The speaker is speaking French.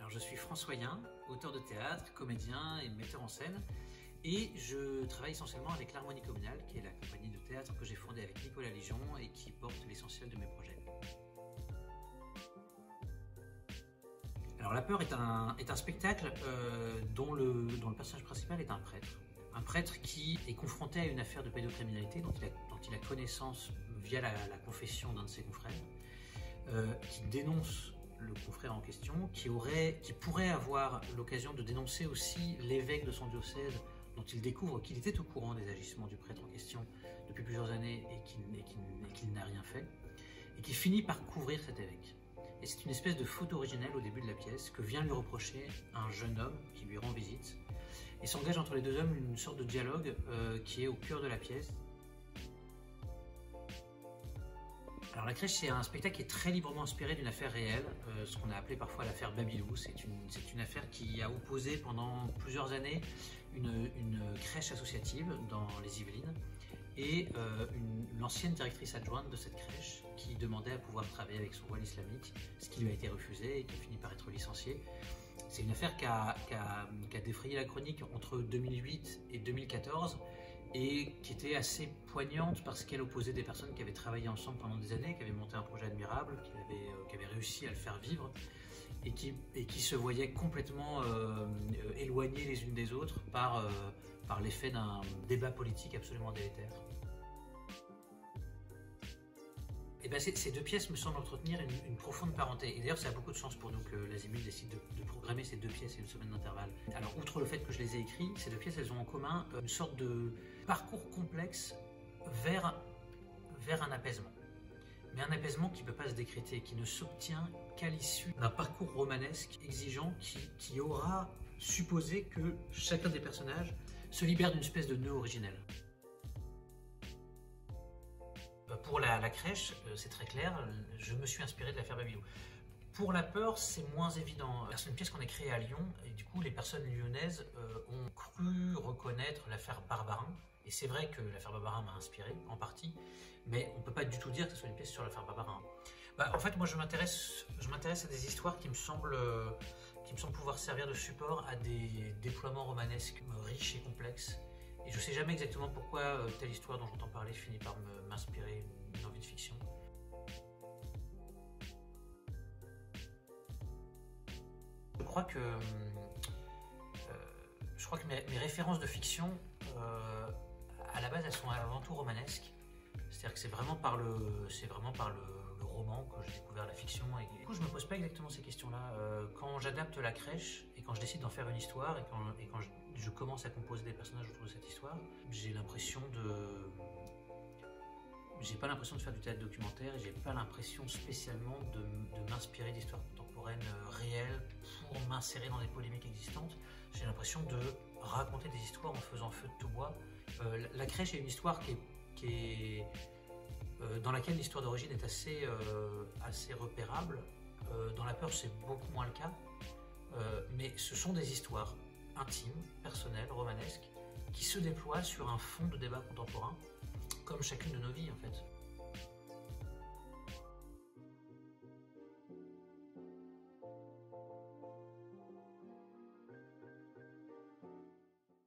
Alors je suis François Yin, auteur de théâtre, comédien et metteur en scène, et je travaille essentiellement avec l'Harmonie Communale, qui est la compagnie de théâtre que j'ai fondée avec Nicolas Lijon et qui porte l'essentiel de mes projets. Alors La Peur est un spectacle dont le personnage principal est un prêtre. Un prêtre qui est confronté à une affaire de pédocriminalité dont il a connaissance via la confession d'un de ses confrères, qui dénonce le confrère en question, qui pourrait avoir l'occasion de dénoncer aussi l'évêque de son diocèse, dont il découvre qu'il était au courant des agissements du prêtre en question depuis plusieurs années et qu'il n'a rien fait, et qui finit par couvrir cet évêque. Et c'est une espèce de faute originelle au début de la pièce que vient lui reprocher un jeune homme qui lui rend visite, et s'engage entre les deux hommes une sorte de dialogue qui est au cœur de la pièce. Alors La Crèche, c'est un spectacle qui est très librement inspiré d'une affaire réelle, ce qu'on a appelé parfois l'affaire Babylou. C'est une affaire qui a opposé pendant plusieurs années une crèche associative dans les Yvelines et l'ancienne directrice adjointe de cette crèche qui demandait à pouvoir travailler avec son voile islamique, ce qui lui a été refusé et qui a fini par être licenciée. C'est une affaire qui a défrayé la chronique entre 2008 et 2014 et qui était assez poignante parce qu'elle opposait des personnes qui avaient travaillé ensemble pendant des années, qui avaient monté un projet admirable, qui avaient réussi à le faire vivre et qui se voyaient complètement éloignées les unes des autres par l'effet d'un débat politique absolument délétère. Et ben ces deux pièces me semblent entretenir une profonde parenté. Et d'ailleurs, ça a beaucoup de sens pour nous que l'Azimut décide de programmer ces deux pièces à une semaine d'intervalle. Alors, outre le fait que je les ai écrites, ces deux pièces, elles ont en commun une sorte de parcours complexe vers un apaisement. Mais un apaisement qui ne peut pas se décréter, qui ne s'obtient qu'à l'issue d'un parcours romanesque exigeant qui aura supposé que chacun des personnages se libère d'une espèce de nœud originel. Pour la crèche, c'est très clair, je me suis inspiré de l'affaire Babylou. Pour La Peur, c'est moins évident. C'est une pièce qu'on a créée à Lyon et du coup les personnes lyonnaises ont cru reconnaître l'affaire Barbarin. Et c'est vrai que l'affaire Barbarin m'a inspiré en partie, mais on ne peut pas du tout dire que ce soit une pièce sur l'affaire Barbarin. En fait, moi je m'intéresse à des histoires qui me semblent pouvoir servir de support à des déploiements romanesques riches et complexes. Et je ne sais jamais exactement pourquoi telle histoire dont j'entends parler finit par m'inspirer une envie de fiction. Je crois que mes références de fiction, à la base, elles sont avant tout romanesques. C'est-à-dire que c'est vraiment par le roman que j'ai découvert la fiction. Et du coup, je me pose pas exactement ces questions-là. Quand j'adapte La Crèche et quand je décide d'en faire une histoire et quand je commence à composer des personnages autour de cette histoire, j'ai pas l'impression de faire du théâtre documentaire et j'ai pas l'impression spécialement de m'inspirer d'histoires contemporaines réelles pour m'insérer dans des polémiques existantes. J'ai l'impression de raconter des histoires en faisant feu de tout bois. La Crèche est une histoire dans laquelle l'histoire d'origine est assez repérable. Dans La Peur, c'est beaucoup moins le cas. Mais ce sont des histoires intimes, personnelles, romanesques, qui se déploient sur un fond de débat contemporain, comme chacune de nos vies en fait.